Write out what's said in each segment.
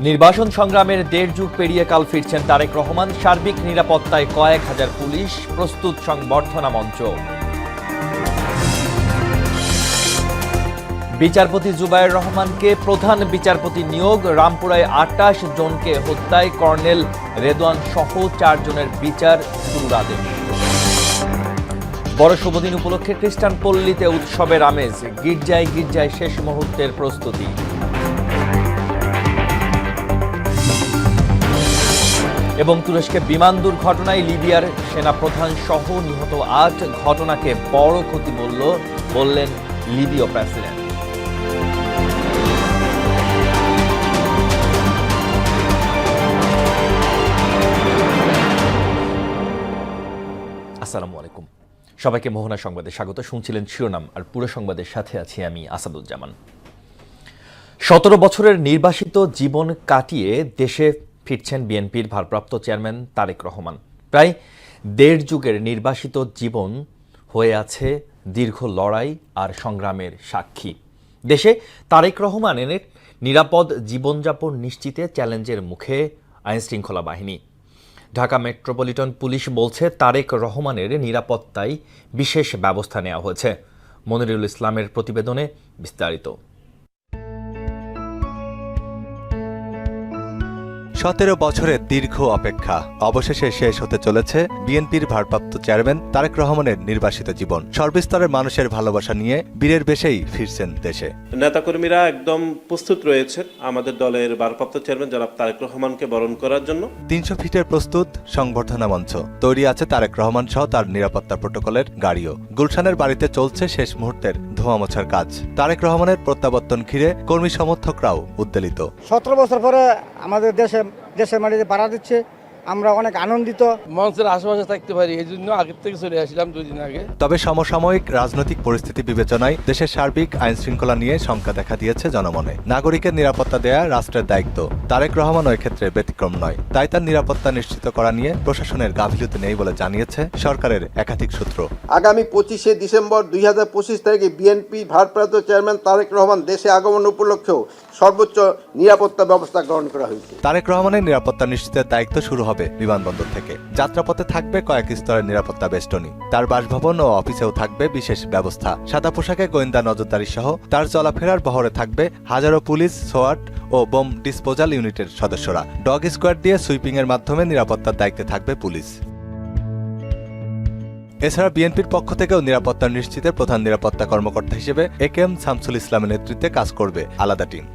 নির্বাচন সংগ্রামের ১.৫ যুগ পেরিয়ে কাল ফিরছেন তারেক রহমান। সার্বিক নিরাপত্তায় কয়েক হাজার পুলিশ, প্রস্তুত সংবর্ধনা মঞ্চ। বিচারপতি জুবায়ের রহমানকে প্রধান বিচারপতি নিয়োগ। রামপুরায় ২৮ জনকে হত্যায় কর্নেল রেদওয়ান সহ ৪ জনের বিচার শুরুর আদেশ। বড় শুভদিন উপলক্ষে খ্রিস্টান পল্লীতে উৎসবের আমেজ। গির্জায় গির্জায় শেষ মুহূর্তের প্রস্তুতি। এবং তুরস্কে বিমান দুর্ঘটনায় লিবিয়ার সেনাপ্রধান সহ নিহত ৮, ঘটনাকে বড় ক্ষতি বললেন লিবীয় প্রেসিডেন্ট। আসসালামু আলাইকুম, সবাইকে মোহনা সংবাদে স্বাগত। শুনছিলেন শিরোনাম, আর পুরো সংবাদের সাথে আছি আমি আসাদুজ্জামান। ১৭ বছরের নির্বাসিত জীবন কাটিয়ে দেশে ফিরছেন বিএনপির ভারপ্রাপ্ত চেয়ারম্যান তারেক রহমান। প্রায় ১.৫ যুগের নির্বাসিত জীবন হয়ে আছে দীর্ঘ লড়াই আর সংগ্রামের সাক্ষী। দেশে তারেক রহমানের নিরাপদ জীবনযাপন নিশ্চিতে চ্যালেঞ্জের মুখে আইনশৃঙ্খলা বাহিনী। ঢাকা মেট্রোপলিটন পুলিশ বলছে, তারেক রহমানের নিরাপত্তায় বিশেষ ব্যবস্থা নেওয়া হয়েছে। মনিরুল ইসলামের প্রতিবেদনে বিস্তারিত। ১৭ বছরের দীর্ঘ অপেক্ষা অবশেষে শেষ হতে চলেছে বিএনপির ভারপ্রাপ্ত চেয়ারম্যান তারেক রহমানের নির্বাসিত জীবন। সর্বস্তরের মানুষের ভালোবাসা নিয়ে বীরের বেশেই ফিরছেন দেশে। নেতাকর্মীরা একদম প্রস্তুত রয়েছে আমাদের দলের ভারপ্রাপ্ত চেয়ারম্যান জনাব তারেক রহমানকে বরণ করার জন্য। ৩০০ ফিটের প্রস্তুত সংবর্ধনা মঞ্চ তৈরি আছে তারেক রহমান সহ তার নিরাপত্তা প্রটোকলের গাড়িও। গুলশানের বাড়িতে চলছে শেষ মুহূর্তের ধোঁয়া মোছার কাজ। তারেক রহমানের প্রত্যাবর্তন ঘিরে কর্মী সমর্থকরাও উদ্বেলিত। ১৭ বছর পরে আমাদের দেশের মাটিতে পাড়া দিচ্ছে, আমরা অনেক আনন্দিত। মঞ্চের আশেপাশে থাকতে পারি, এই জন্য আগের থেকে চলে আসলাম 2 দিন আগে। তবে সমসাময়িক রাজনৈতিক পরিস্থিতি বিবেচনায় দেশের সার্বিক আইন শৃঙ্খলা নিয়ে শঙ্কা দেখা দিয়েছে জনমনে। নাগরিকের নিরাপত্তা দেয়া রাষ্ট্রের দায়িত্ব, তারেক রহমান ওই ক্ষেত্রে ব্যতিক্রম নয়। তাই তার নিরাপত্তা নিশ্চিত করা নিয়ে প্রশাসনের গাফিলতি নেই বলে জানিয়েছে সরকারের একাধিক সূত্র। আগামী ২৫শে ডিসেম্বর ২০২৫ তারিখে বিএনপি ভারপ্রাপ্ত চেয়ারম্যান তারেক রহমান দেশে আগমন উপলক্ষেও সর্বোচ্চ নিরাপত্তা ব্যবস্থা গ্রহণ করা হয়েছে। তারেক রহমানের নিরাপত্তা নিশ্চিতের দায়িত্ব শুরু হবে বিমানবন্দর থেকে। যাত্রাপথে থাকবে কয়েক স্তরের নিরাপত্তা বেষ্টনী। তার বাসভবন ও অফিসেও থাকবে বিশেষ ব্যবস্থা। সাদা পোশাকে গোয়েন্দা নজরদারি সহ তার চলাফেরার বহরে থাকবে হাজারো পুলিশ, সোয়াট ও বোম ডিসপোজাল ইউনিটের সদস্যরা। ডগ স্কোয়াড দিয়ে সুইপিং এর মাধ্যমে নিরাপত্তার দায়িত্বে থাকবে পুলিশ। এছাড়া বিএনপির পক্ষ থেকেও নিরাপত্তা নিশ্চিতের প্রধান নিরাপত্তা কর্মকর্তা হিসেবে একেএম শামসুল ইসলামের নেতৃত্বে কাজ করবে আলাদা টিম।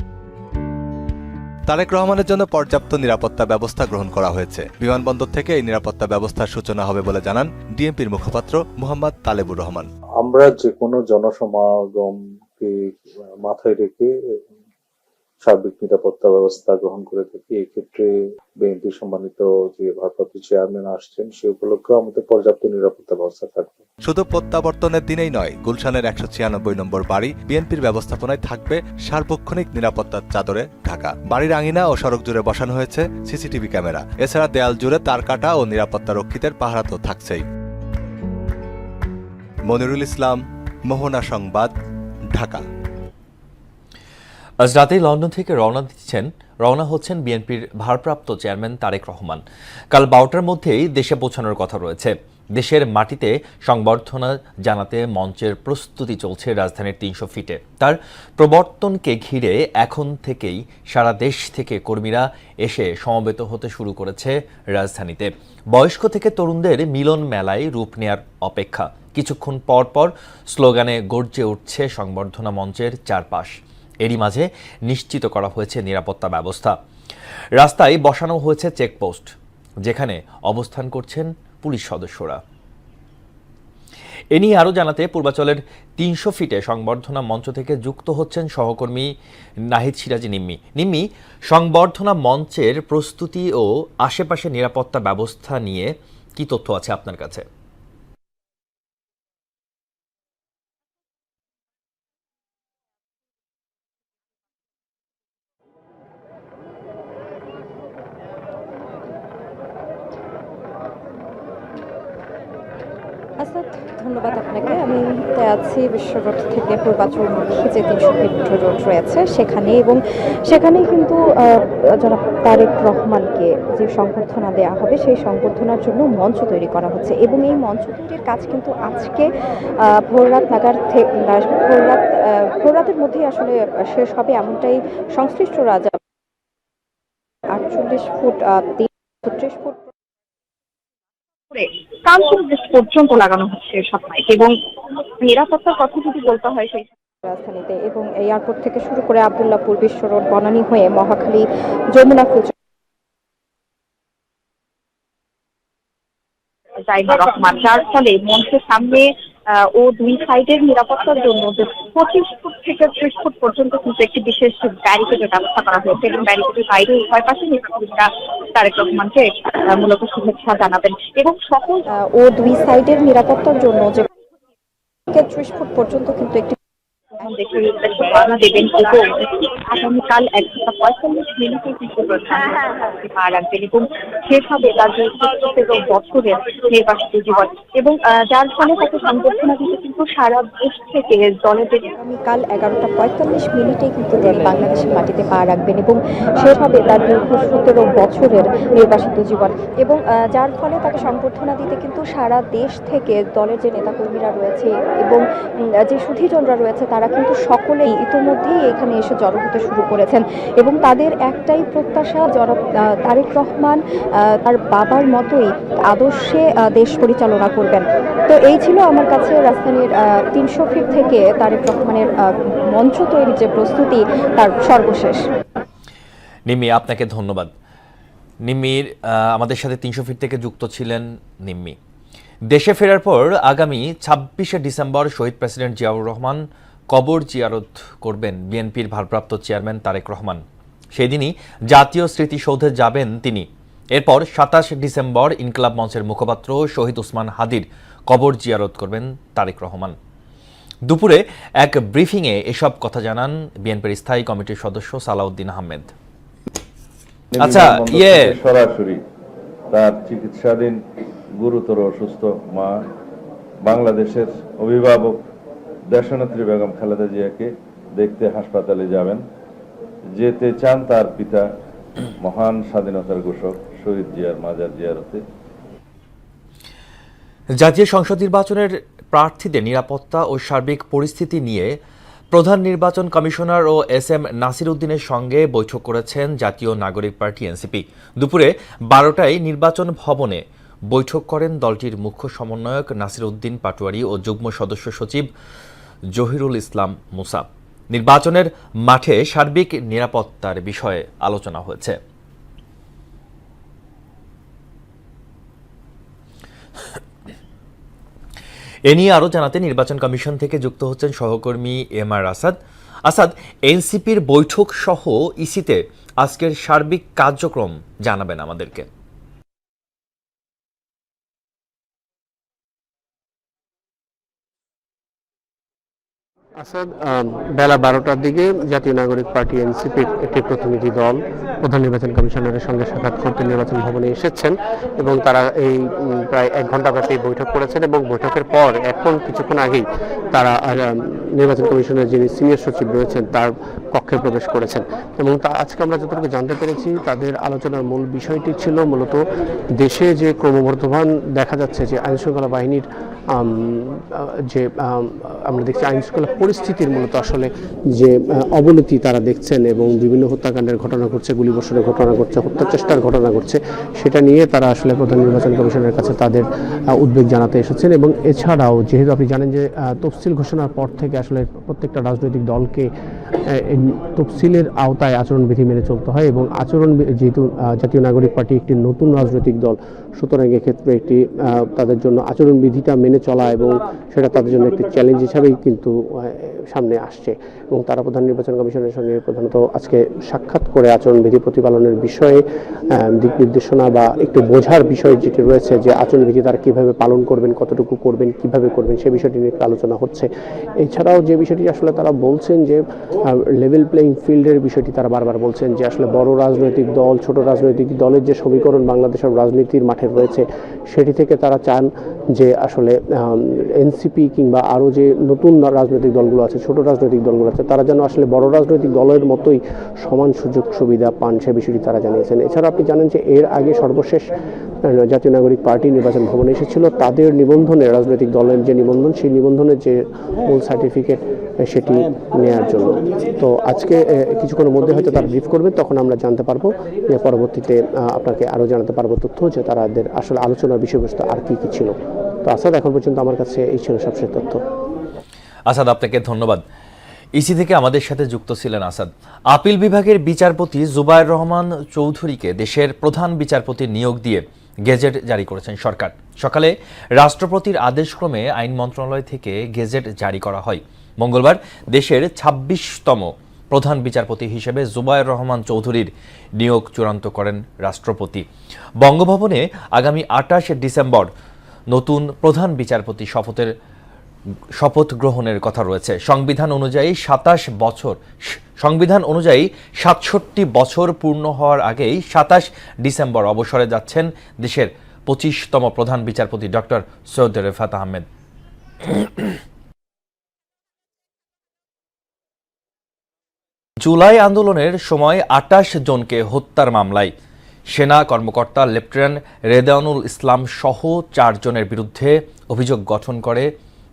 তারেক রহমানের জন্য পর্যাপ্ত নিরাপত্তা ব্যবস্থা গ্রহণ করা হয়েছে। বিমানবন্দর থেকে এই নিরাপত্তা ব্যবস্থার সূচনা হবে বলে জানান ডিএমপির মুখপাত্র মোহাম্মদ তালেবুর রহমান। আমরা যে কোনো জনসমাগমকে মাথায় রেখে সার্বিক নিরাপত্তা ব্যবস্থা গ্রহণ করে থাকি। এক্ষেত্রে বিএনপি সম্মানিত যে ভারপ্রাপ্ত চেয়ারম্যান আসছেন সে উপলক্ষে আমাদের পর্যাপ্ত নিরাপত্তা ব্যবস্থা থাকবে। শুধু প্রত্যাবর্তনের দিনেই নয়, গুলশানের ১৯৬ নম্বর বাড়ি বিএনপির ব্যবস্থাপনায় থাকবে সার্বক্ষণিক নিরাপত্তার চাদরে ঢাকা। বাড়ির আঙিনা ও সড়ক জুড়ে বসানো হয়েছে সিসিটিভি ক্যামেরা। এছাড়া দেয়াল জুড়ে তার কাটা ও নিরাপত্তা রক্ষীদের পাহারা তো থাকছেই। মনিরুল ইসলাম, মোহনা সংবাদ, ঢাকা। আজ রাতেই লন্ডন থেকে রওনা হচ্ছেন বিএনপির ভারপ্রাপ্ত চেয়ারম্যান তারেক রহমান। কাল ১২টার মধ্যেই দেশে পৌঁছানোর কথা রয়েছে। দেশের মাটিতে সংবর্ধনা জানাতে মঞ্চের প্রস্তুতি চলছে রাজধানীর ৩০০ ফিটে। তার প্রবর্তনকে ঘিরে এখন থেকেই সারা দেশ থেকে কর্মীরা এসে সমবেত হতে শুরু করেছে রাজধানীতে। বয়স্ক থেকে তরুণদের মিলন মেলায় রূপ নেয়ার অপেক্ষা। কিছুক্ষণ পর পর স্লোগানে গর্জে উঠছে সংবর্ধনা মঞ্চের চারপাশ। এরই মাঝে নিশ্চিত করা হয়েছে নিরাপত্তা ব্যবস্থা। রাস্তায় বসানো হয়েছে চেকপোস্ট, যেখানে অবস্থান করছেন পুলিশ সদস্যরা। এ নিয়ে আরও জানাতে পূর্বাচলের ৩০০ ফিটে সংবর্ধনা মঞ্চ থেকে যুক্ত হচ্ছেন সহকর্মী নাহিদ সিরাজি নিম্মি। সংবর্ধনা মঞ্চের প্রস্তুতি ও আশেপাশে নিরাপত্তা ব্যবস্থা নিয়ে কি তথ্য আছে আপনার কাছে? আসাদ, ধন্যবাদ আপনাকে। আমি এই মুহূর্তে আছি বিশ্ব রোড থেকে পূর্বাচলমুখী যে 300 ফিট রোড রয়েছে সেখানে, এবং সেখানেই কিন্তু যারা তারেক রহমানকে যে সংবর্ধনা দেওয়া হবে সেই সংবর্ধনার জন্য মঞ্চ তৈরি করা হচ্ছে, এবং এই মঞ্চ তৈরির কাজ কিন্তু আজকে ভোররাত নাগাদ ভোররাতের মধ্যেই আসলে শেষ হবে, এমনটাই সংশ্লিষ্টরা 48 ফুট 36 ফুট কাঞ্চন পর্যন্ত লাগানো হচ্ছে সব মাইক, এবং নিরাপত্তার কথা যদি বলতে হয় সেই রাজধানীতে, এবং এয়ারপোর্ট থেকে শুরু করে আব্দুল্লাহপুর, বিশ্ব রোড, বনানী হয়ে মহাখালী, যমুনা ফুল জাইদুর রহমান, যার ফলে মঞ্চের সামনে ও দুই সাইডের নিরাপত্তার জন্য 25 ফুট থেকে 30 ফুট পর্যন্ত কিন্তু একটি বিশেষ ব্যারিকেডের ব্যবস্থা করা হয়েছে, এবং ব্যারিকেডের বাইরে উভয় পাশে নেতাকর্মীরা তারেক রহমানকে মূলত শুভেচ্ছা জানাবেন, এবং সকল ও দুই সাইডের নিরাপত্তার জন্য যে 30 ফুট পর্যন্ত কিন্তু একটি দেখে বাধা দেবেন, এবং আগামীকাল 1:45 মিনিটে কিন্তু পা রাখবেন, এবং শেষ হবে তার যে 70 বছরের নির্বাচিত জীবন, এবং যার ফলে তাকে সংবর্ধনা দিতে কিন্তু সারা দেশ থেকে দলের আগামীকাল 11:45 মিনিটে কিন্তু তিনি বাংলাদেশের মাটিতে পা রাখবেন, এবং শেষ হবে তার দীর্ঘ 17 বছরের নির্বাচিত জীবন, এবং যার ফলে তাকে সংবর্ধনা দিতে কিন্তু সারা দেশ থেকে দলের যে নেতাকর্মীরা রয়েছে এবং যে সুধীজনরা রয়েছে তারা কিন্তু সকলেই ইতোমধ্যেই এখানে এসে জড়ো হতে শুরু করেছেন, এবং তাদের একটাই প্রত্যাশা তারেক রহমান তার বাবার মতোই আদর্শে দেশ পরিচালনা করবেন। তো এই ছিল আমার কাছে রাজধানীর 300 ফিট থেকে তারেক রহমানের মঞ্চ তৈরির যে প্রস্তুতি তার সর্বশেষ। নিম্মি, আপনাকে ধন্যবাদ। নিম্মির আমাদের সাথে 300 ফিট থেকে যুক্ত ছিলেন নিম্মি। দেশে ফেরার পর আগামী 26শে ডিসেম্বর শহীদ প্রেসিডেন্ট জিয়াউর রহমান কবর জিয়ারত করবেন বিএনপির ভারপ্রাপ্ত চেয়ারম্যান তারেক রহমান। সেই দিনই জাতীয় স্মৃতিসৌধে যাবেন তিনি। এরপর 27 ডিসেম্বর ইনকিলাব মঞ্চের মুখপাত্র শহীদ ওসমান হাদির কবর জিয়ারত করবেন তারেক রহমান। দুপুরে এক ব্রিফিংয়ে এসব কথা জানান বিএনপির স্থায়ী কমিটির সদস্য সালাউদ্দিন আহমেদ। আচ্ছা, সরাসরি তার চিকিৎসাধীন গুরুতর অসুস্থ মা, বাংলাদেশের অভিভাবক দেশনেত্রী বেগম খালেদা জিয়াকে দেখতে হাসপাতালে যাবেন। যেতে চান তার পিতা মহান স্বাধীনতার ঘোষক শহীদ জিয়ার মাজার জিয়ারতে। জাতীয় সংসদ নির্বাচনের প্রার্থীদের নিরাপত্তা ও সার্বিক পরিস্থিতি নিয়ে প্রধান নির্বাচন কমিশনার ও SM নাসির উদ্দিনের সঙ্গে বৈঠক করেছেন জাতীয় নাগরিক পার্টি এনসিপি। দুপুরে 12টায় নির্বাচন ভবনে বৈঠক করেন দলটির মুখ্য সমন্বয়ক নাসির উদ্দিন পাটোয়ারি ও যুগ্ম সদস্য সচিব জহিরুল ইসলাম মুসা। নির্বাচনের মাঠে সার্বিক নিরাপত্তার বিষয়ে আলোচনা হয়েছে। এ নিয়ে আরও জানাতে নির্বাচন কমিশন থেকে যুক্ত হচ্ছেন সহকর্মী MR আসাদ। এনসিপির বৈঠক সহ ইসিতে আজকের সার্বিক কার্যক্রম জানাবেন আমাদেরকে। আসাদ, বেলা 12টার দিকে জাতীয় নাগরিক পার্টি এনসিপির একটি প্রতিনিধি দল প্রধান নির্বাচন কমিশনারের সঙ্গে সাক্ষাৎ করতে নির্বাচন ভবনে এসেছেন, এবং তারা এই প্রায় 1 ঘন্টা ব্যাপী বৈঠক করেছেন, এবং বৈঠকের পর এখন কিছুক্ষণ আগেই তারা নির্বাচন কমিশনের যিনি সিনিয়র সচিব রয়েছেন তার কক্ষে প্রবেশ করেছেন, এবং আজকে আমরা যতটুকু জানতে পেরেছি তাদের আলোচনার মূল বিষয়টি ছিল মূলত দেশে যে ক্রমবর্ধমান দেখা যাচ্ছে যে আইনশৃঙ্খলা বাহিনীর যে আমরা দেখছি আইনশৃঙ্খলা পরিস্থিতির মূলত আসলে যে অবনতি তারা দেখছেন, এবং বিভিন্ন হত্যাকাণ্ডের ঘটনা ঘটছে, গুলিবর্ষণের ঘটনা ঘটছে, হত্যা চেষ্টার ঘটনা ঘটছে, সেটা নিয়ে তারা আসলে প্রধান নির্বাচন কমিশনের কাছে তাদের উদ্বেগ জানাতে এসেছেন। এবং এছাড়াও যেহেতু আপনি জানেন যে তফসিল ঘোষণার পর থেকে আসলে প্রত্যেকটা রাজনৈতিক দলকে তফসিলের আওতায় আচরণবিধি মেনে চলতে হয়, এবং যেহেতু জাতীয় নাগরিক পার্টি একটি নতুন রাজনৈতিক দল, সুতরাং এক্ষেত্রে একটি তাদের জন্য আচরণবিধিটা মেনে চলা এবং সেটা তাদের জন্য একটি চ্যালেঞ্জ হিসাবেই কিন্তু সামনে আসছে, এবং তারা প্রধান নির্বাচন কমিশনের সঙ্গে প্রধানত আজকে সাক্ষাৎ করে আচরণবিধি আচরণবিধি প্রতিপালনের বিষয়ে দিক নির্দেশনা বা একটু বোঝার বিষয় যেটি রয়েছে, যে আচরণবিধি তারা কিভাবে পালন করবেন, কতটুকু করবেন, কিভাবে করবেন, সে বিষয়টি নিয়ে আলোচনা হচ্ছে। এছাড়াও যে বিষয়টি আসলে তারা বলছেন যে লেভেল প্লেইং ফিল্ডের বিষয়টি তারা বারবার বলছেন, যে আসলে বড় রাজনৈতিক দল, ছোট রাজনৈতিক দলের যে সমীকরণ বাংলাদেশের রাজনীতির মাঠে রয়েছে, সেটি থেকে তারা চান যে আসলে এনসিপি কিংবা আরও যে নতুন রাজনৈতিক দলগুলো আছে, ছোট রাজনৈতিক দলগুলো আছে, তারা যেন আসলে বড় রাজনৈতিক দলের মতোই সমান সুযোগ সুবিধা পান, সে বিষয়টি তারা জানিয়েছেন। এছাড়া আপনি জানেন যে এর আগে সর্বশেষ জাতীয় নাগরিক পার্টি নির্বাচন ভবনে এসেছিল, তাদের নিবন্ধনে, রাজনৈতিক দলের যে নিবন্ধন, সেই নিবন্ধনের যে মূল সার্টিফিকেট সেটি নেয়ার জন্য। তো আজকে কিছুক্ষণের মধ্যে হয়তো তারা ব্রিফ করবে, তখন আমরা জানতে পারবো, যে পরবর্তীতে আপনাকে আরও জানাতে পারবো তথ্য, যে তাদের আসলে আলোচনার বিষয়বস্তু আর কি কি ছিল। তো আসাদ, এখন পর্যন্ত আমার কাছে এই ছিল সবশেষ তথ্য। আসাদ, আপনাকে ধন্যবাদ। ইসি থেকে আমাদের সাথে যুক্ত ছিলেন আসাদ। আপিল বিভাগের বিচারপতি জুবায়ের রহমান চৌধুরীকে দেশের প্রধান বিচারপতি নিয়োগ দিয়ে গেজেট জারি করেছেন সরকার। সকালে রাষ্ট্রপতির আদেশক্রমে আইন মন্ত্রণালয় থেকে গেজেট জারি করা হয়। মঙ্গলবার দেশের ২৬তম প্রধান বিচারপতি হিসেবে জুবায়ের রহমান চৌধুরীর নিয়োগ চূড়ান্ত করেন রাষ্ট্রপতি। বঙ্গভবনে আগামী ২৮ ডিসেম্বর নতুন প্রধান বিচারপতি শপথ গ্রহণের কথা রয়েছে। সংবিধান অনুযায়ী ৬৭ বছর পূর্ণ হওয়ার আগেই ২৭ ডিসেম্বর অবসরে যাচ্ছেন দেশের ২৫তম প্রধান বিচারপতি ডক্টর সৈয়দ রেফাত আহমেদ। জুলাই আন্দোলনের সময় ২৮ জনকে হত্যার মামলায় সেনা কর্মকর্তা লেফটেন্যান্ট রেদানুল ইসলাম সহ ৪ জনের বিরুদ্ধে অভিযোগ গঠন করে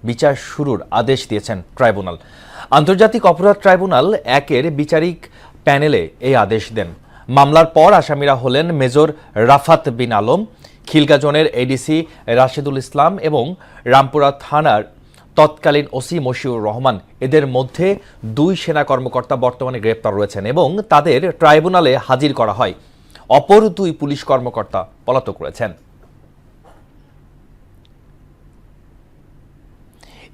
বিচার শুরুর আদেশ দিয়েছেন ট্রাইব্যুনাল। আন্তর্জাতিক অপরাধ ট্রাইব্যুনাল ১-এর বিচারিক প্যানেলে এই আদেশ দেন। মামলার পর আসামিরা হলেন মেজর রাফাত বিন আলম, খিলগা জোনের এডিসি রাশেদুল ইসলাম এবং রামপুরা থানার তৎকালীন ওসি মশিউর রহমান। এদের মধ্যে ২ সেনা কর্মকর্তা বর্তমানে গ্রেপ্তার রয়েছেন এবং তাদের ট্রাইব্যুনালে হাজির করা হয়। অপর ২ পুলিশ কর্মকর্তা পলাতক রয়েছেন।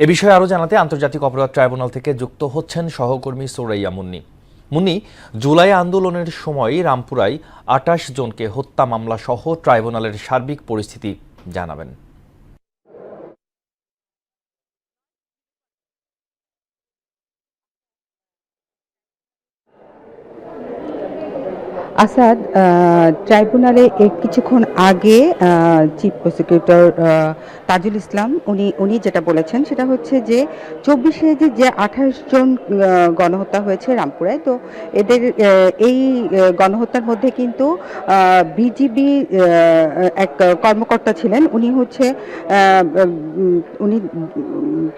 এ বিষয়ে আরও জানাতে আন্তর্জাতিক অপরাধ ট্রাইব্যুনাল থেকে যুক্ত হচ্ছেন সহকর্মী সুরাইয়া মুন্নি। জুলাই আন্দোলনের সময় রামপুরায় ২৮ জনকে হত্যা মামলা সহ ট্রাইব্যুনালের সার্বিক পরিস্থিতি জানাবেন। আসাদ, ট্রাইব্যুনালে কিছুক্ষণ আগে চিফ প্রসিকিউটর তাজুল ইসলাম উনি যেটা বলেছেন সেটা হচ্ছে যে ২৪শে যে ২৮ জন গণহত্যা হয়েছে রামপুরায়, তো এদের এই গণহত্যার মধ্যে কিন্তু বিজিবি এক কর্মকর্তা ছিলেন। উনি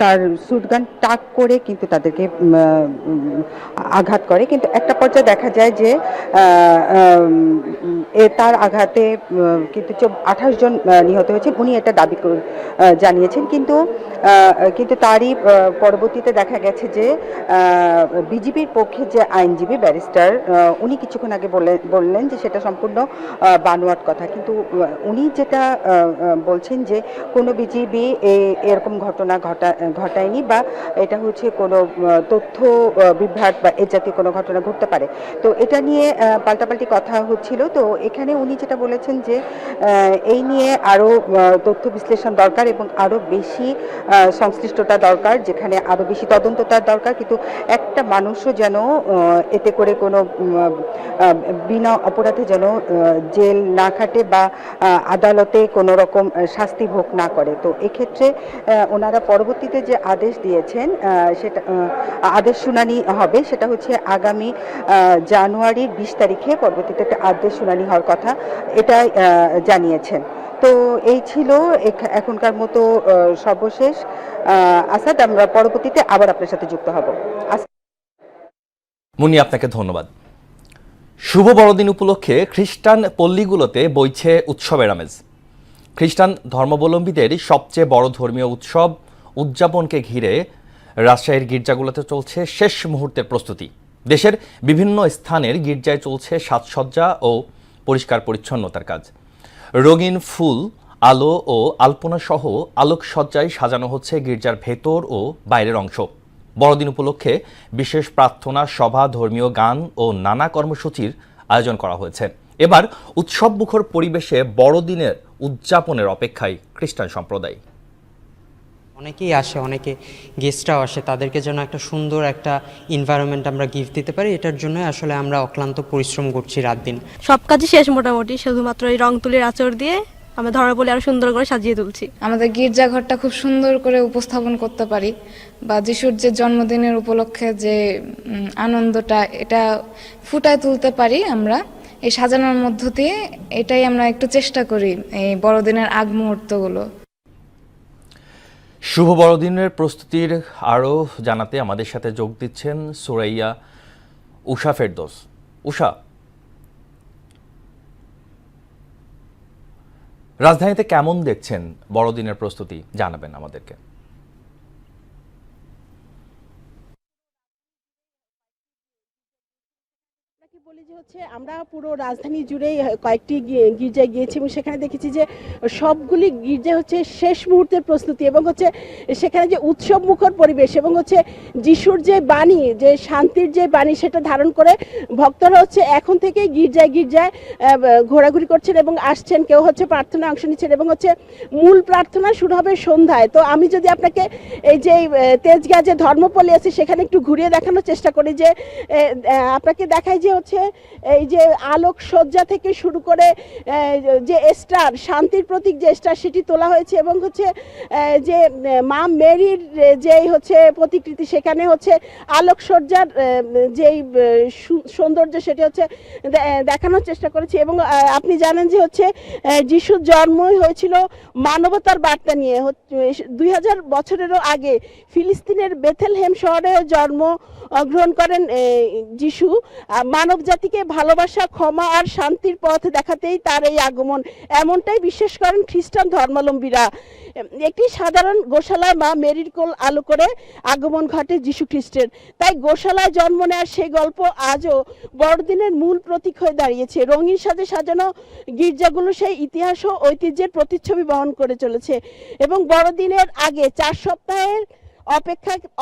তার সুটগান টাক করে কিন্তু তাদেরকে আঘাত করে, কিন্তু একটা পর্যায়ে দেখা যায় যে তার আঘাতে কিন্তু ২৮ জন নিহত হয়েছেন। উনি এটা দাবি জানিয়েছেন, কিন্তু তারই পরবর্তীতে দেখা গেছে যে বিজেপির পক্ষে যে আইনজীবী ব্যারিস্টার উনি কিছুক্ষণ আগে বললেন যে সেটা সম্পূর্ণ বানোয়াট কথা। কিন্তু উনি যেটা বলছেন যে কোনো বিজেপি এরকম ঘটনা ঘটায়নি বা এটা হচ্ছে কোনো তথ্য বিভ্রাট বা এ জাতীয় কোনো ঘটনা ঘটতে পারে। তো এটা নিয়ে পাল্টাপাল্টি কথা হচ্ছিল। তো এখানে উনি যেটা বলেছেন যে এই নিয়ে আরও তথ্য বিশ্লেষণ দরকার এবং আরও বেশি সংশ্লিষ্টতা দরকার, যেখানে আরও বেশি তদন্ততার দরকার, কিন্তু একটা মানুষও যেন এতে করে কোনো বিনা অপরাধে যেন জেল না খাটে বা আদালতে কোনো রকম শাস্তি ভোগ না করে। তো এক্ষেত্রে ওনারা পরবর্তীতে যে আদেশ দিয়েছেন সেটা আদেশ শুনানি হবে, সেটা হচ্ছে আগামী জানুয়ারির ২০ তারিখে পরবর্তীতে একটা আদেশ শুনানি হওয়ার কথা, এটাই জানিয়েছেন। তো এই ছিল এখনকার মতো সর্বশেষ। আসাদ, আমরা পরবর্তীতে আবার আপনার সাথে যুক্ত হব। মুন্নি, আপনাকে ধন্যবাদ। শুভ বড়দিন উপলক্ষে খ্রিস্টান পল্লীগুলোতে বইছে উৎসবের আমেজ। খ্রিস্টান ধর্মাবলম্বীদের সবচেয়ে বড় ধর্মীয় উৎসব উদযাপনকে ঘিরে রাজশাহীর গির্জাগুলোতে চলছে শেষ মুহূর্তের প্রস্তুতি। দেশের বিভিন্ন স্থানের গির্জায় চলছে সাজসজ্জা ও পরিষ্কার পরিচ্ছন্নতার কাজ। রঙিন ফুল, আলো ও আলপনা সহ আলোকসজ্জায় সাজানো হচ্ছে গির্জার ভেতর ও বাইরের অংশ। বড়দিন উপলক্ষে বিশেষ প্রার্থনা সভা, ধর্মীয় গান ও নানা কর্মসূচির আয়োজন করা হয়েছে। এবার উৎসবমুখর পরিবেশে বড়দিনের উদযাপনের অপেক্ষায় খ্রিস্টান সম্প্রদায়। অনেকেই আসে, অনেকে গেস্টরাও আসে, তাদেরকে যেন একটা সুন্দর একটা এনভায়রনমেন্ট আমরা গিফট দিতে পারি, এটার জন্য আসলে আমরা অক্লান্ত পরিশ্রম করছি রাত দিন। সব কাজই শেষ মোটামুটি, শুধুমাত্র এই রং তুলির আঁচড় দিয়ে আমরা ধর্মপল্লী আরো সুন্দর করে সাজিয়ে তুলছি। আমাদের গির্জাঘরটা খুব সুন্দর করে উপস্থাপন করতে পারি, বা যিশুর যে জন্মদিনের উপলক্ষে যে আনন্দটা এটা ফুটায় তুলতে পারি আমরা এই সাজানোর মধ্য দিয়ে। এটাই আমরা একটু চেষ্টা করি এই বড়দিনের আগ মুহূর্তগুলো। শুভ বড়দিনের প্রস্তুতির আরও জানাতে আমাদের সাথে যোগ দিচ্ছেন সুরাইয়া উষা ফেরদৌস। উষা, রাজধানীতে কেমন দেখছেন বড়দিনের প্রস্তুতি, জানাবেন আমাদেরকে। আমরা পুরো রাজধানী জুড়েই কয়েকটি গির্জায় গিয়েছি এবং সেখানে দেখেছি যে সবগুলি গির্জা হচ্ছে শেষ মুহূর্তের প্রস্তুতি, এবং হচ্ছে সেখানে যে উৎসব মুখর পরিবেশ এবং হচ্ছে যিশুর যে বাণী, যে শান্তির যে বাণী, সেটা ধারণ করে ভক্তরা হচ্ছে এখন থেকেই গির্জায় গির্জায় ঘোরাঘুরি করছেন এবং আসছেন। কেউ হচ্ছে প্রার্থনায় অংশ নিচ্ছেন এবং হচ্ছে মূল প্রার্থনা শুরু হবে সন্ধ্যায়। তো আমি যদি আপনাকে এই যে তেজগাঁ যে ধর্মপল্লী আছে সেখানে একটু ঘুরিয়ে দেখানোর চেষ্টা করি, যে আপনাকে দেখাই যে হচ্ছে এই যে আলোক সজ্জা থেকে শুরু করে যে স্টার, শান্তির প্রতীক যে স্টার, সেটি তোলা হয়েছে এবং হচ্ছে যে মা মেরির যেই হচ্ছে প্রতিকৃতি, সেখানে হচ্ছে আলোক সজ্জার যেই সৌন্দর্য সেটি হচ্ছে দেখানোর চেষ্টা করেছি। এবং আপনি জানেন যে হচ্ছে যিশুর জন্মই হয়েছিল মানবতার বার্তা নিয়ে। 2000 বছরেরও আগে ফিলিস্তিনের বেথেলহেম শহরে জন্ম গ্রহণ করেন যিশু। মানব জাতিকে ভালোবাসা, ক্ষমা আর শান্তির পথ দেখাতেই তার এই আগমন, এমনটাই বিশ্বাস করেন খ্রিস্টান ধর্মাবলম্বীরা। একটি সাধারণ গোশালায় মা মেরির কোল আলো করে আগমন ঘটে যিশু খ্রিস্টের। তাই গোশালায় জন্ম নেওয়ার সেই গল্প আজও বড়দিনের মূল প্রতীক হয়ে দাঁড়িয়েছে। রঙিন সাজে সাজানো গির্জাগুলো সেই ইতিহাস ও ঐতিহ্যের প্রতিচ্ছবি বহন করে চলেছে। এবং বড়দিনের আগে 4 সপ্তাহের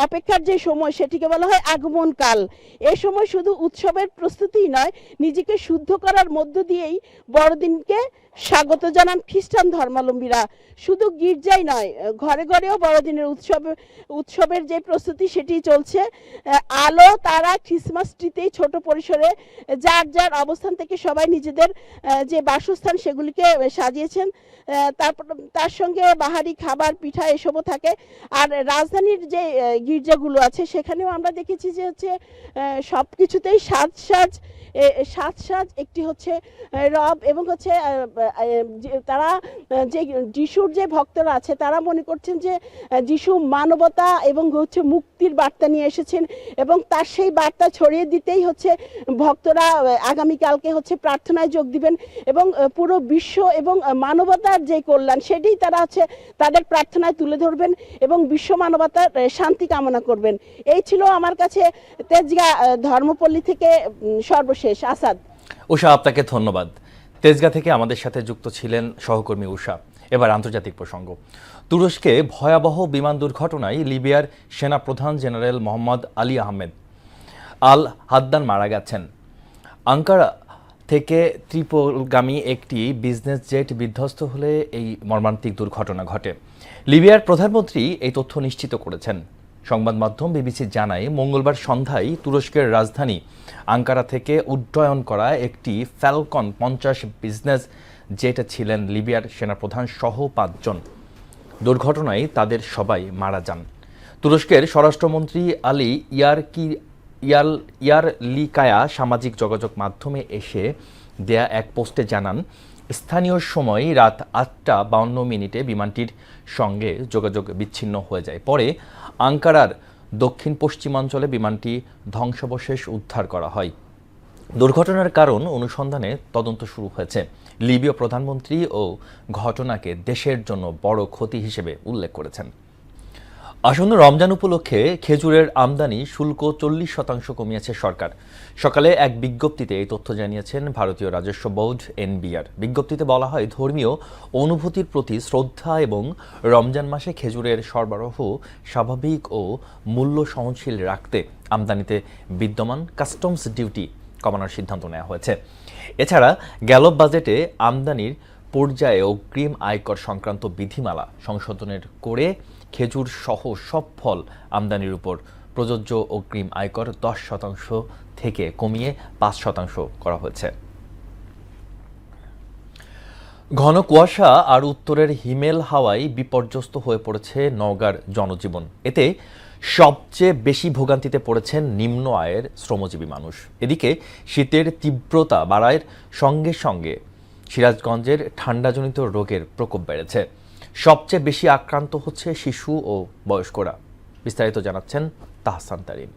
অপেক্ষার যে সময়, সেটিকে বলা হয় আগমন কাল। এই সময় শুধু উৎসবের প্রস্তুতিই নয়, নিজেকে শুদ্ধ করার মধ্য দিয়েই বড়দিনকে স্বাগত জানান খ্রিস্টান ধর্মাবলম্বীরা। শুধু গির্জাই নয়, ঘরে ঘরেও বড়দিনের উৎসবের যে প্রস্তুতি সেটি চলছে। আলো, তারা, ক্রিসমাস ট্রিতেই ছোট পরিসরে যার যার অবস্থান থেকে সবাই নিজেদের যে বাসস্থান সেগুলিকে সাজিয়েছেন। তার সঙ্গে বাহারি খাবার, পিঠা এসবও থাকে। আর রাজধানীর যে গির্জাগুলো আছে সেখানেও আমরা দেখেছি যে হচ্ছে সব কিছুতেই সাজ একটি হচ্ছে রব, এবং হচ্ছে তারা যে যিশুর যে ভক্তরা আছে তারা মনে করছেন যে যিশু মানবতা এবং হচ্ছে মুক্তির বার্তা নিয়ে এসেছেন, এবং তার সেই বার্তা ছড়িয়ে দিতেই হচ্ছে ভক্তরা আগামীকালকে হচ্ছে প্রার্থনায় যোগ দিবেন এবং পুরো বিশ্ব এবং মানবতার যে কল্যাণ সেটাই তারা হচ্ছে তাদের প্রার্থনায় তুলে ধরবেন এবং বিশ্ব মানবতার শান্তি কামনা করবেন। এই ছিল আমার কাছে তেজগাঁ ধর্মপল্লী থেকে সর্বশেষ। আসাদ। উষা, আপনাকে ধন্যবাদ। তেজগাঁ থেকে আমাদের সাথে যুক্ত ছিলেন সহকর্মী উষা। এবার আন্তর্জাতিক প্রসঙ্গ। তুরস্কে ভয়াবহ বিমান দুর্ঘটনায় লিবিয়ার সেনাপ্রধান জেনারেল মোহাম্মদ আলী আহমেদ আল হাদ্দান মারা গেছেন। আঙ্কারা থেকে ত্রিপোলগামী একটি বিজনেস জেট বিধ্বস্ত হলে এই মর্মান্তিক দুর্ঘটনা ঘটে। লিবিয়ার প্রধানমন্ত্রী এই তথ্য নিশ্চিত করেছেন। সংবাদ মাধ্যম বিবিসি জানায়, মঙ্গলবার সন্ধ্যায় তুরস্কের রাজধানী আঙ্কারা থেকে উড্ডয়ন করা একটি ফ্যালকন 50 বিজনেস জেটে ছিলেন লিবিয়ার সেনাপ্রধান সহ 5 জন। দুর্ঘটনায় তাদের সবাই মারা যান। তুরস্কের স্বরাষ্ট্রমন্ত্রী আলী ইয়ারলিকায়া সামাজিক যোগাযোগ মাধ্যমে এসে দেয়া এক পোস্টে জানান, স্থানীয় সময় রাত 8:52 বিমানটির সঙ্গে যোগাযোগ বিচ্ছিন্ন হয়ে যায়। পরে আঙ্কারার দক্ষিণ পশ্চিমাঞ্চলে বিমানটি ধ্বংসাবশেষ উদ্ধার করা হয়। দুর্ঘটনার কারণ অনুসন্ধানে তদন্ত শুরু হয়েছে। লিবীয় প্রধানমন্ত্রী ও ঘটনাকে দেশের জন্য বড় ক্ষতি হিসেবে উল্লেখ করেছেন। আসন্ন রমজান উপলক্ষে খেজুরের আমদানি শুল্ক 40% কমিয়েছে সরকার। সকালে এক বিজ্ঞপ্তিতে এই তথ্য জানিয়েছেন ভারতীয় রাজস্ব বোর্ড এনবিআর। বিজ্ঞপ্তিতে বলা হয়, ধর্মীয় অনুভূতির প্রতি শ্রদ্ধা এবং রমজান মাসে খেজুরের সরবরাহ স্বাভাবিক ও মূল্য সহনশীল রাখতে আমদানিতে বিদ্যমান কাস্টমস ডিউটি কমানোর সিদ্ধান্ত নেওয়া হয়েছে। এছাড়া গেল বাজেটে আমদানির পর্যায়ে অগ্রিম আয়কর সংক্রান্ত বিধিমালা সংশোধনের করে খেজুর সহ সব ফল আমদানির উপর প্রযোজ্য অগ্রিম আয়কর 10% থেকে কমিয়ে 5% করা হয়েছে। ঘন কুয়াশা আর উত্তরের হিমেল হাওয়ায় বিপর্যস্ত হয়ে পড়েছে নওগাঁর জনজীবন। এতে সবচেয়ে বেশি ভোগান্তিতে পড়েছেন নিম্ন আয়ের শ্রমজীবী মানুষ। এদিকে শীতের তীব্রতা বাড়ার সঙ্গে সঙ্গে সিরাজগঞ্জের ঠান্ডাজনিত রোগের প্রকোপ বেড়েছে। সবচেয়ে বেশি আক্রান্ত হচ্ছে শিশু ও বয়স্করা। বিস্তারিত জানাচ্ছেন তাহসান তারিন।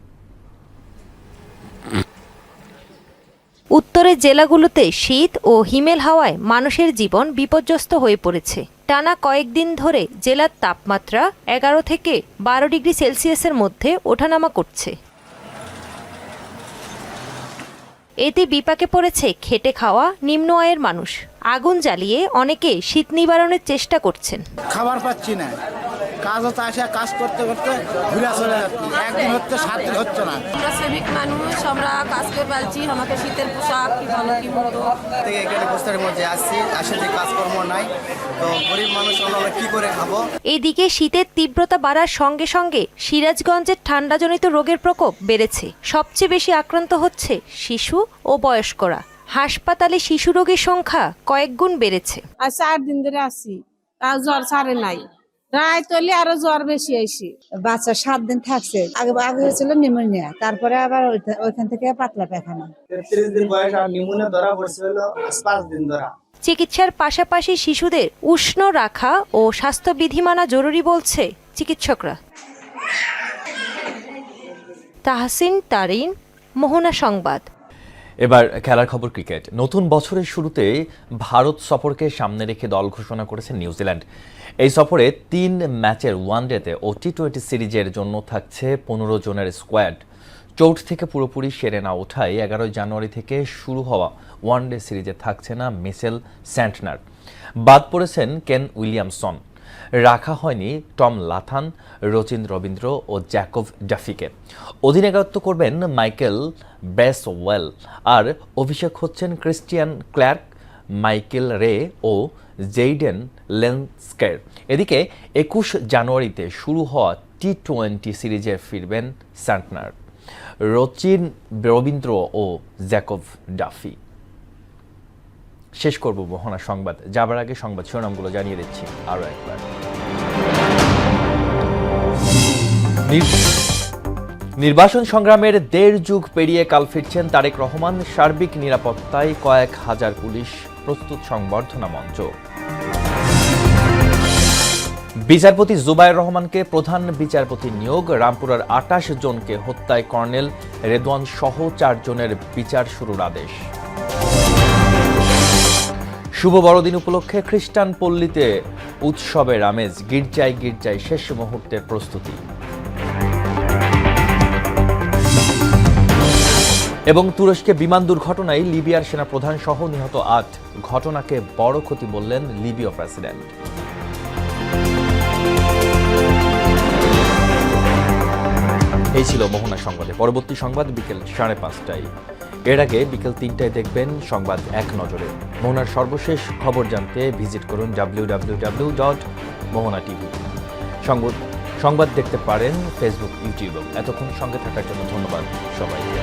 উত্তরের জেলাগুলোতে শীত ও হিমেল হাওয়ায় মানুষের জীবন বিপর্যস্ত হয়ে পড়েছে। টানা কয়েকদিন ধরে জেলার তাপমাত্রা 11 থেকে 12 ডিগ্রি সেলসিয়াসের মধ্যে ওঠানামা করছে। এতে বিপাকে পড়েছে খেটে খাওয়া নিম্ন আয়ের মানুষ। আগুন জ্বালিয়ে অনেকে শীত নিবারণের চেষ্টা করছেন। খাবার পাচ্ছি না, কাজ হচ্ছে আসে কাজ করতে করতে ঘুরে চলে যাচ্ছি, একদিন হচ্ছে 7 দিন হচ্ছে না। আমরা শ্রমিক মানুষ, আমরা কাজ করে পাচ্ছি, আমাকে শীতের পোশাক কি ভালো কি মন্দ থেকে এখানে বস্তার মধ্যে আসছি, আসে যে কাজকর্ম নাই, তো গরিব মানুষ আমরা কি করে খাবো। এদিকে শীতের তীব্রতা বাড়ার সঙ্গে সঙ্গে সিরাজগঞ্জের ঠান্ডাজনিত রোগের প্রকোপ বেড়েছে। সবচেয়ে বেশি আক্রান্ত হচ্ছে শিশু ও বয়স্করা। হাসপাতালে শিশু রোগীর সংখ্যা কয়েক গুণ বেড়েছে। আর 4 দিন ধরে আসি, তাও জ্বর ছাড়ে নাই, রায় তলে আরো জ্বর বেশি আইছি। বাচ্চা 7 দিন থাকছে, আগে হয়েছিল নিউমোনিয়া, তারপরে আবার ওইখান থেকে পাতলা পায়খানা। 30 দিন বয়স আর নিউমোনিয়া ধরা পড়ছিল 5 দিন ধরা। চিকিৎসার পাশাপাশি শিশুদের উষ্ণ রাখা ও স্বাস্থ্যবিধি মানা জরুরি বলছে চিকিৎসকরা। তাহসিন তারিন, মোহনা সংবাদ। এবার খেলার খবর ক্রিকেট। নতুন বছরের শুরুতে ভারত সফরকে সামনে রেখে দল ঘোষণা করেছে নিউজিল্যান্ড। এই সফরে 3 ম্যাচের ওয়ানডেতে ও টি20 সিরিজের জন্য থাকছে 15 জনের স্কোয়াড। চোট থেকে পুরোপুরি সেরে না ওঠায় 11 জানুয়ারি থেকে শুরু হওয়া ওয়ানডে সিরিজে থাকছে না মিচেল স্যান্টনার। বাদ পড়েছেন কেন উইলিয়ামসন। রাখা হয়নি টম লাথান, রচিন রবীন্দ্র ও জ্যাকব ডাফিকে। অধিনায়কত্ব করবেন মাইকেল ব্রেসওয়েল, আর অভিষেক হচ্ছেন ক্রিস্টিয়ান ক্লার্ক, মাইকেল রে ও জেইডেন লেন্সকের। এদিকে 21 জানুয়ারিতে শুরু হওয়া টি20 সিরিজে ফিরবেন স্যান্টনার, রচিন রবীন্দ্র ও জ্যাকব ডাফি। শেষ করব মোহনা সংবাদ। যাবার আগে সংবাদ শিরোনামগুলো জানিয়ে দিচ্ছি আরও একবার। নির্বাচন সংগ্রামের 1.5 যুগ পেরিয়ে কাল ফিরছেন তারেক রহমান। সার্বিক নিরাপত্তায় কয়েক হাজার পুলিশ, প্রস্তুত সংবর্ধনা মঞ্চ। বিচারপতি জুবায়ের রহমানকে প্রধান বিচারপতি নিয়োগ। রামপুরার 28 জনকে হত্যায় কর্নেল রেদওয়ান সহ 4 জনের বিচার শুরুর আদেশ। শুভ বড়দিন উপলক্ষে খ্রিস্টান পল্লীতে উৎসবের আমেজ। গির্জায় গির্জায় শেষ মুহূর্তের প্রস্তুতি। এবং তুরস্কে বিমান দুর্ঘটনায় লিবিয়ার সেনাপ্রধান সহ নিহত 8। ঘটনাকে বড় ক্ষতি বললেন লিবীয় প্রেসিডেন্ট। এই ছিল মোহনা সংবাদে। পরবর্তী সংবাদ বিকেল 5:30টায়। এর আগে বিকেল 3টায় দেখবেন সংবাদ এক নজরে। মোহনার সর্বশেষ খবর জানতে ভিজিট করুন www.mohanatv। সংবাদ দেখতে পারেন ফেসবুক, ইউটিউব। এতক্ষণ সঙ্গে থাকার জন্য ধন্যবাদ সবাইকে।